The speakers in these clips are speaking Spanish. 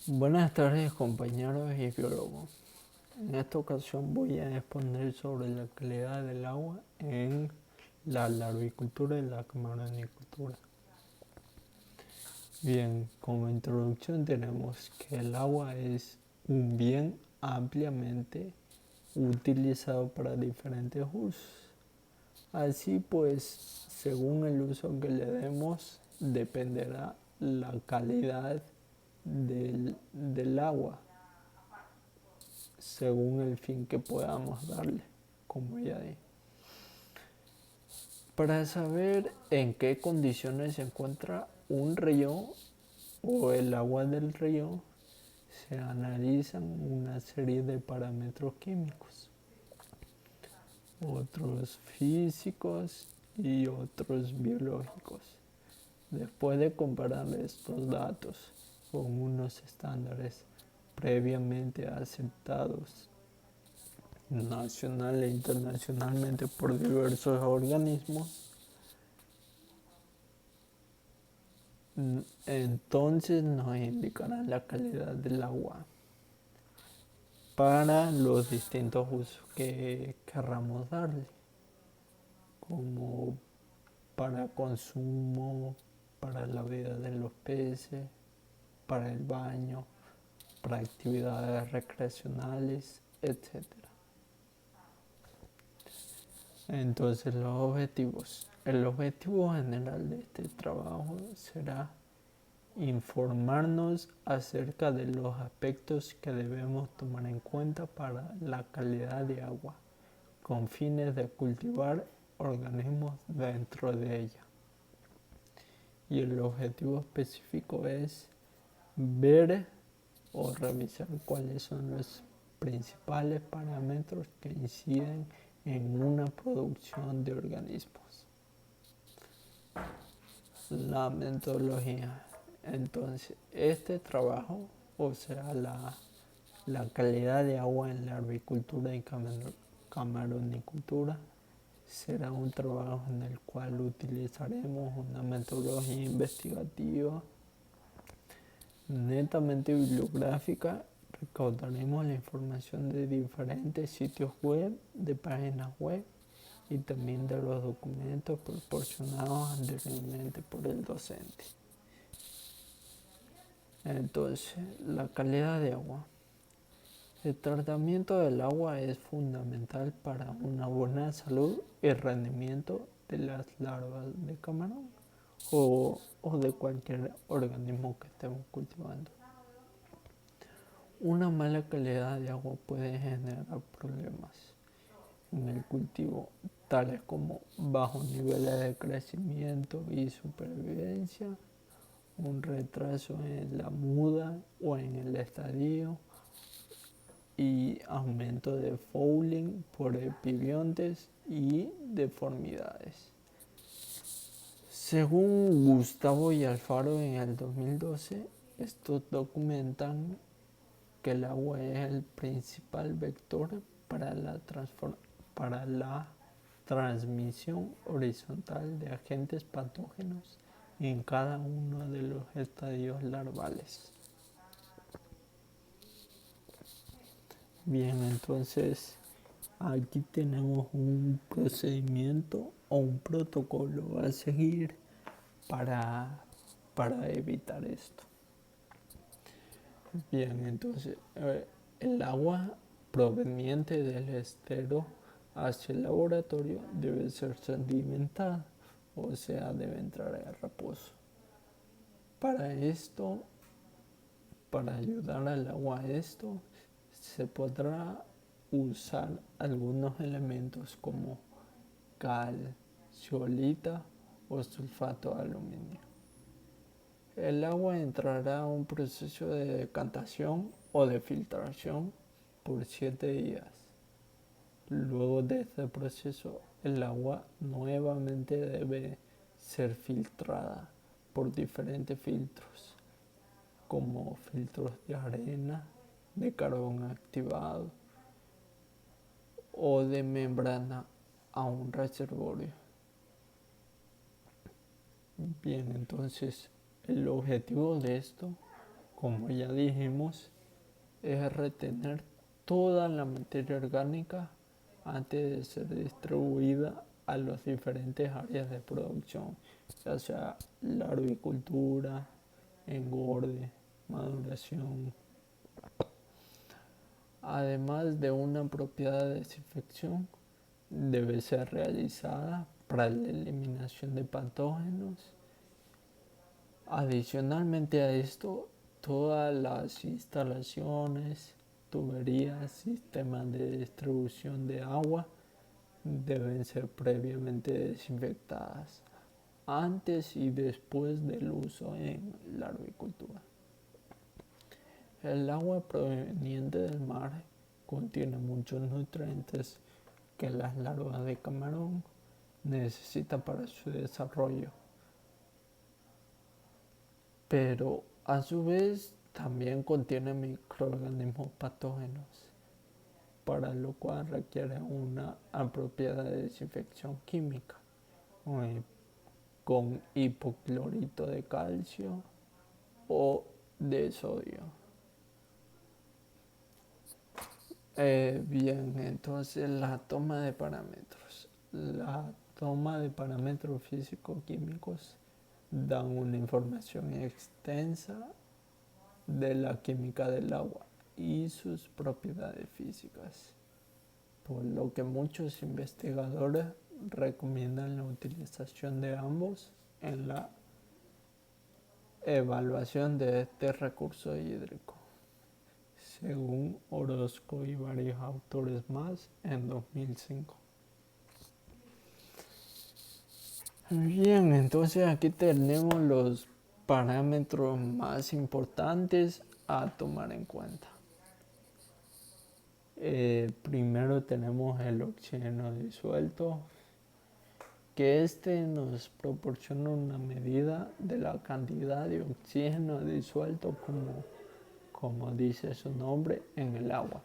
Buenas tardes compañeros y biólogos. En esta ocasión voy a exponer sobre la calidad del agua en la larvicultura y la camaronicultura. Bien, como introducción tenemos que el agua es un bien ampliamente utilizado para diferentes usos. Así pues, según el uso que le demos, dependerá la calidad del agua, según el fin que podamos darle, como ya dije. Para saber en qué condiciones se encuentra un río o el agua del río, se analizan una serie de parámetros químicos, otros físicos y otros biológicos. Después de comparar estos datos con unos estándares previamente aceptados nacional e internacionalmente por diversos organismos, entonces nos indicarán la calidad del agua para los distintos usos que querramos darle, como para consumo, para la vida de los peces, para el baño, para actividades recreacionales, etc. Entonces los objetivos. El objetivo general de este trabajo será informarnos acerca de los aspectos que debemos tomar en cuenta para la calidad de agua, con fines de cultivar organismos dentro de ella. Y el objetivo específico es ver o revisar cuáles son los principales parámetros que inciden en una producción de organismos. La metodología. Entonces, este trabajo, o sea, la calidad de agua en la agricultura y camaronicultura, será un trabajo en el cual utilizaremos una metodología investigativa netamente bibliográfica. Recaudaremos la información de diferentes sitios web, de páginas web y también de los documentos proporcionados anteriormente por el docente. Entonces, la calidad de agua. El tratamiento del agua es fundamental para una buena salud y rendimiento de las larvas de camarón o de cualquier organismo que estemos cultivando. Una mala calidad de agua puede generar problemas en el cultivo, tales como bajos niveles de crecimiento y supervivencia, un retraso en la muda o en el estadio y aumento de fouling por epibiontes y deformidades. Según Gustavo y Alfaro en el 2012, estos documentan que el agua es el principal vector para la transmisión horizontal de agentes patógenos en cada uno de los estadios larvales. Bien, entonces aquí tenemos un procedimiento o un protocolo a seguir para evitar esto. Bien, entonces el agua proveniente del estero hacia el laboratorio debe ser sedimentada, o sea, debe entrar en reposo. Para esto, para ayudar al agua a esto, se podrá usar algunos elementos como cal, zeolita o sulfato de aluminio. El agua entrará a un proceso de decantación o de filtración por 7 días. Luego de este proceso, el agua nuevamente debe ser filtrada por diferentes filtros, como filtros de arena, de carbón activado o de membrana a un reservorio. Bien, entonces el objetivo de esto como ya dijimos, es retener toda la materia orgánica antes de ser distribuida a las diferentes áreas de producción, ya sea larvicultura, engorde, maduración. Además de una apropiada desinfección, debe ser realizada para la eliminación de patógenos. Adicionalmente a esto, todas las instalaciones, tuberías, sistemas de distribución de agua deben ser previamente desinfectadas antes y después del uso en la agricultura. El agua proveniente del mar contiene muchos nutrientes que las larvas de camarón necesitan para su desarrollo, pero a su vez también contiene microorganismos patógenos, para lo cual requiere una apropiada desinfección química con hipoclorito de calcio o de sodio. Bien, entonces la toma de parámetros. La toma de parámetros físico-químicos dan una información extensa de la química del agua y sus propiedades físicas, por lo que muchos investigadores recomiendan la utilización de ambos en la evaluación de este recurso hídrico, según Orozco y varios autores más en 2005. Bien, entonces aquí tenemos los parámetros más importantes a tomar en cuenta. Primero tenemos el oxígeno disuelto, que nos proporciona una medida de la cantidad de oxígeno disuelto, como dice su nombre, en el agua.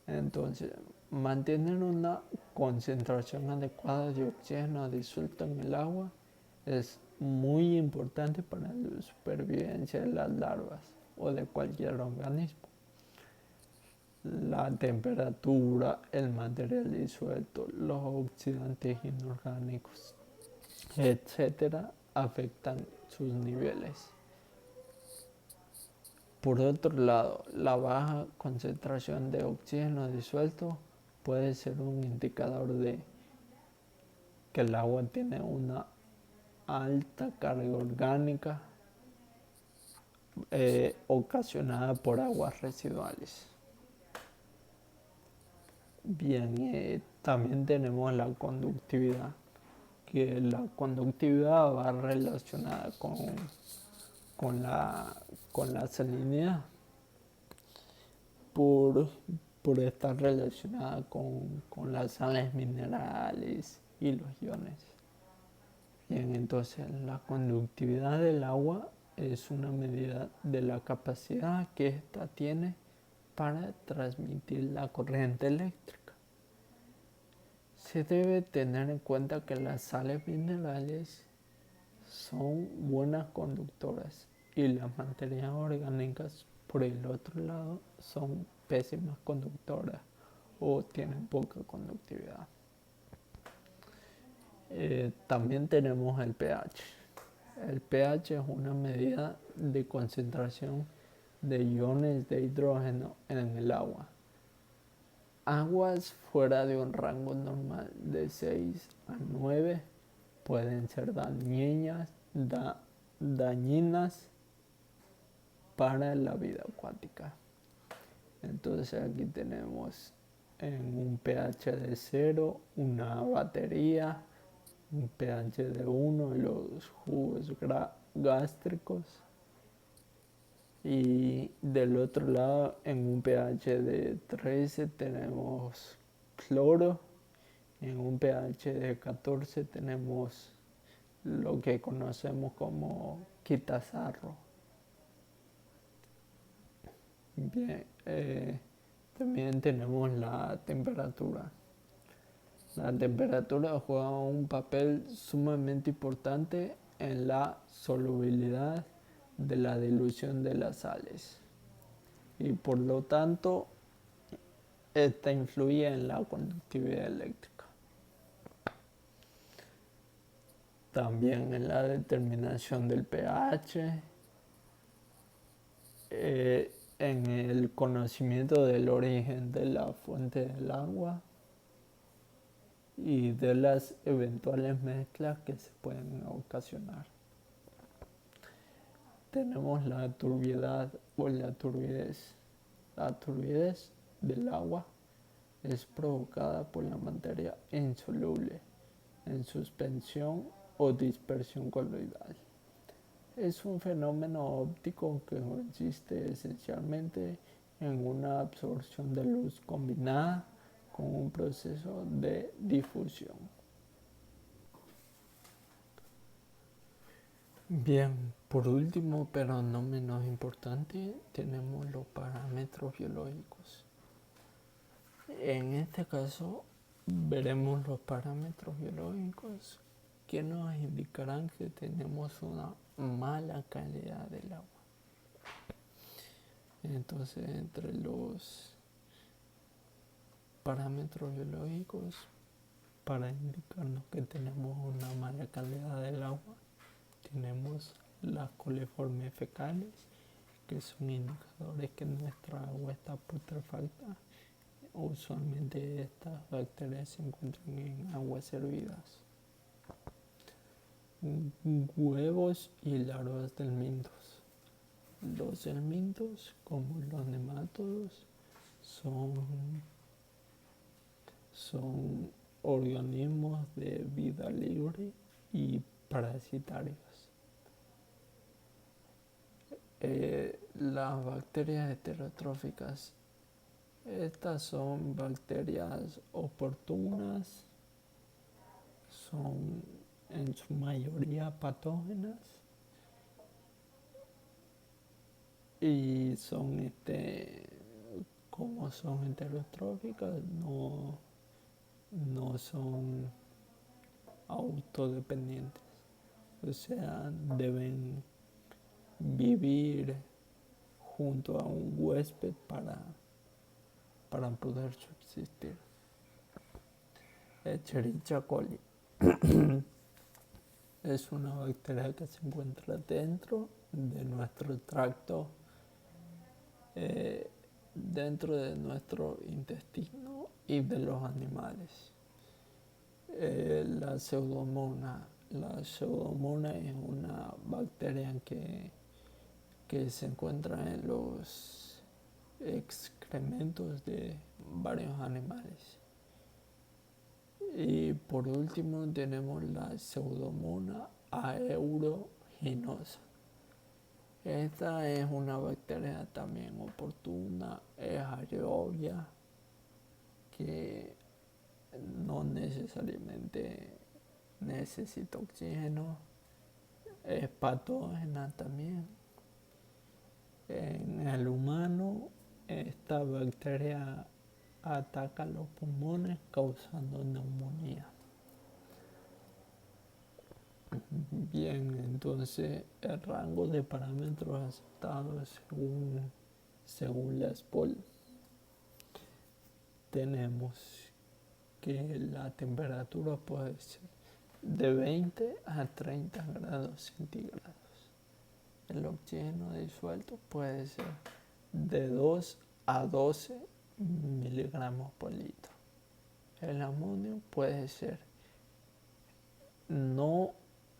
Entonces, mantener una concentración adecuada de oxígeno disuelto en el agua es muy importante para la supervivencia de las larvas o de cualquier organismo. La temperatura, el material disuelto, los oxidantes inorgánicos, etcétera, afectan sus niveles. Por otro lado, la baja concentración de oxígeno disuelto puede ser un indicador de que el agua tiene una alta carga orgánica ocasionada por aguas residuales. Bien, también tenemos la conductividad, que la conductividad va relacionada con la salinidad por estar relacionada con las sales minerales y los iones. Bien, entonces la conductividad del agua es una medida de la capacidad que ésta tiene para transmitir la corriente eléctrica. Se debe tener en cuenta que las sales minerales son buenas conductoras y las materias orgánicas, por el otro lado, son pésimas conductoras o tienen poca conductividad. También tenemos el pH. El pH es una medida de concentración de iones de hidrógeno en el agua. Aguas fuera de un rango normal de 6 a 9 pueden ser dañinas para la vida acuática. Entonces aquí tenemos en un pH de 0 una batería, un pH de 1 los jugos gástricos, y del otro lado en un pH de 13 tenemos cloro, en un pH de 14 tenemos lo que conocemos como quitasarro. Bien, también tenemos la temperatura. La temperatura juega un papel sumamente importante en la solubilidad de la dilución de las sales y por lo tanto esta influye en la conductividad eléctrica. También en la determinación del pH, en el conocimiento del origen de la fuente del agua y de las eventuales mezclas que se pueden ocasionar. Tenemos la turbiedad o la turbidez. La turbidez del agua es provocada por la materia insoluble en suspensión o dispersión coloidal. Es un fenómeno óptico que consiste esencialmente en una absorción de luz combinada con un proceso de difusión. Bien, por último, pero no menos importante, tenemos los parámetros biológicos. En este caso, veremos los parámetros biológicos que nos indicarán que tenemos una mala calidad del agua. Entonces, entre los parámetros biológicos, para indicarnos que tenemos una mala calidad del agua, tenemos las coliformes fecales, que son indicadores que nuestra agua está putrefacta. Usualmente estas bacterias se encuentran en aguas hervidas. Huevos y larvas de helmintos. Los helmintos, como los nemátodos, son organismos de vida libre y parasitarios. Las bacterias heterotróficas, estas son bacterias oportunas, son en su mayoría patógenas y son como son heterotróficas, no son autodependientes, o sea, deben vivir junto a un huésped para poder subsistir. Escherichia coli es una bacteria que se encuentra dentro de nuestro tracto, dentro de nuestro intestino y de los animales. La pseudomonas es una bacteria que se encuentra en los excrementos de varios animales. Y por último tenemos la Pseudomonas aeruginosa. Esta es una bacteria también oportuna, es aerobia, que no necesariamente necesita oxígeno, es patógena también. En el humano, esta bacteria ataca los pulmones causando neumonía. Bien, entonces el rango de parámetros aceptados según la SPOL, tenemos que la temperatura puede ser de 20 a 30 grados centígrados. El oxígeno disuelto puede ser de 2 a 12 miligramos por litro. El amonio puede ser no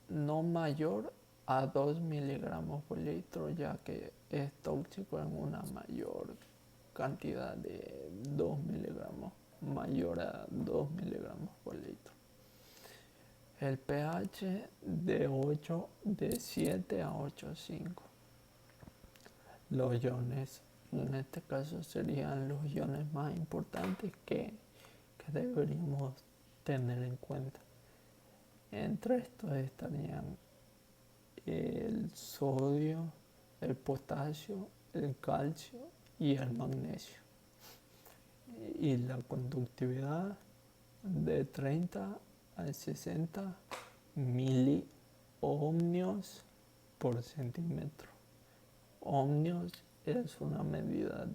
mayor a 2 miligramos por litro, ya que es tóxico en una mayor cantidad de 2 miligramos, mayor a 2 miligramos por litro. El pH de 7 a 8,5. Los iones, en este caso serían los iones más importantes que deberíamos tener en cuenta. Entre estos estarían el sodio, el potasio, el calcio y el magnesio. Y la conductividad de 30 a 60 miliohmios por centímetro. ohmios es una medida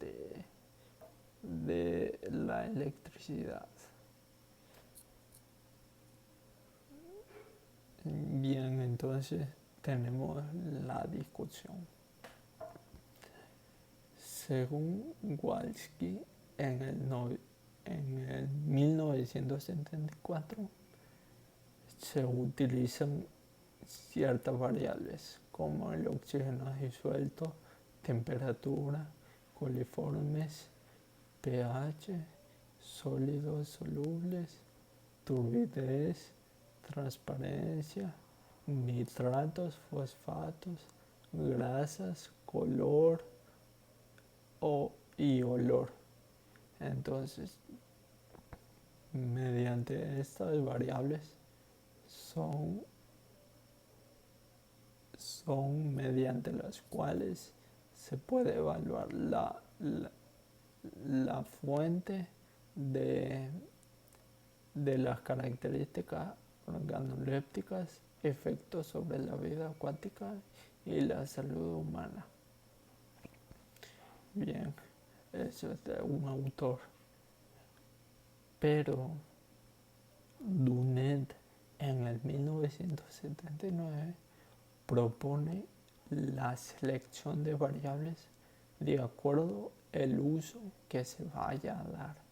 de la electricidad. Bien, entonces tenemos la discusión. Según Walski, en el 1974 se utilizan ciertas variables como el oxígeno disuelto, temperatura, coliformes, pH, sólidos solubles, turbidez, transparencia, nitratos, fosfatos, grasas, color y olor. Entonces, mediante estas variables son mediante las cuales se puede evaluar la fuente de las características organolépticas, efectos sobre la vida acuática y la salud humana. Bien, eso es de un autor. Pero Dunet en el 1979 propone la selección de variables de acuerdo al uso que se vaya a dar.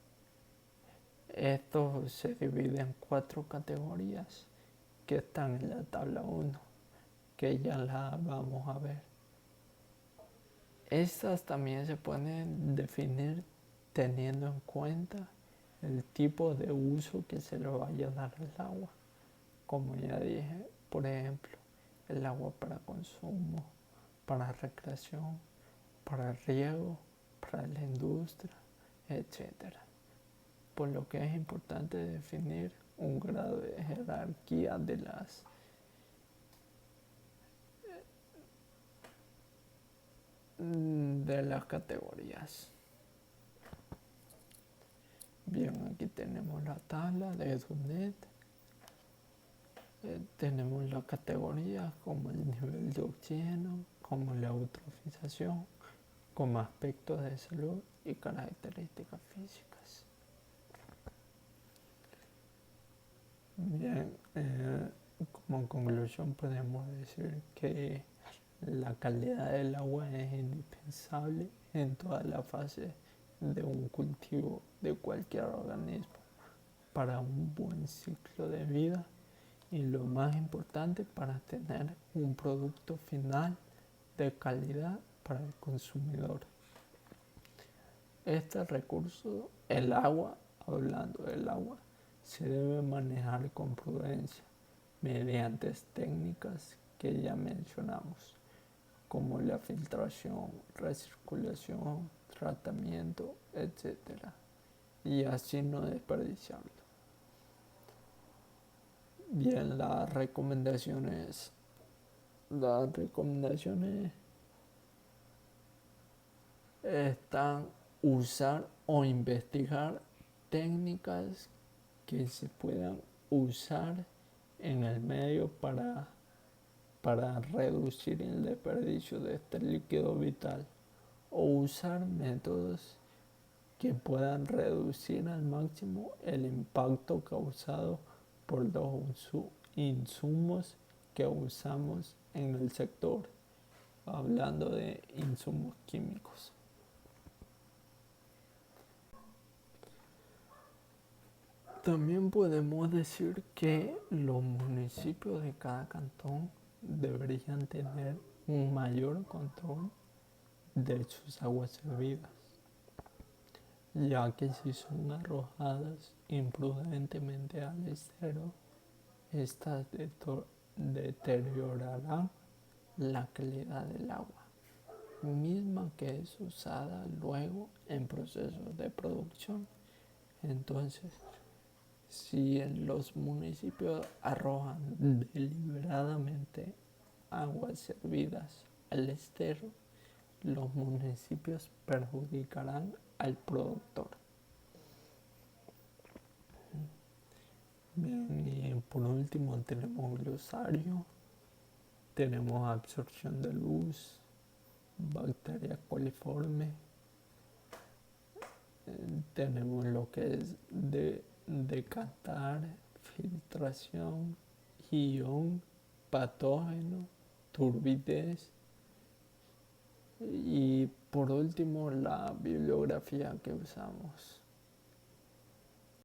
Esto se divide en 4 categorías que están en la tabla 1, que ya la vamos a ver. Estas también se pueden definir teniendo en cuenta el tipo de uso que se le vaya a dar al agua. Como ya dije, por ejemplo, el agua para consumo, para recreación, para riego, para la industria, etc. Por lo que es importante definir un grado de jerarquía de las categorías. Bien, aquí tenemos la tabla de Dunet. Tenemos las categorías como el nivel de oxígeno, como la eutrofización, como aspectos de salud y características físicas. Bien, como conclusión podemos decir que la calidad del agua es indispensable en toda la fase de un cultivo de cualquier organismo para un buen ciclo de vida y lo más importante para tener un producto final de calidad para el consumidor. Este recurso, el agua, hablando del agua, se debe manejar con prudencia mediante técnicas que ya mencionamos, como la filtración, recirculación, tratamiento, etc. Y así no desperdiciarlo. Bien, las recomendaciones están usar o investigar técnicas que se puedan usar en el medio para reducir el desperdicio de este líquido vital o usar métodos que puedan reducir al máximo el impacto causado por los insumos que usamos en el sector, hablando de insumos químicos. También podemos decir que los municipios de cada cantón deberían tener un mayor control de sus aguas servidas, ya que si son arrojadas imprudentemente al estero, estas deteriorarán la calidad del agua, misma que es usada luego en procesos de producción. Entonces, si los municipios arrojan deliberadamente aguas servidas al estero, los municipios perjudicarán al productor. Bien, y por último tenemos glosario, tenemos absorción de luz, bacteria coliforme. Tenemos lo que es decantar, filtración, guión, patógeno, turbidez y por último la bibliografía que usamos.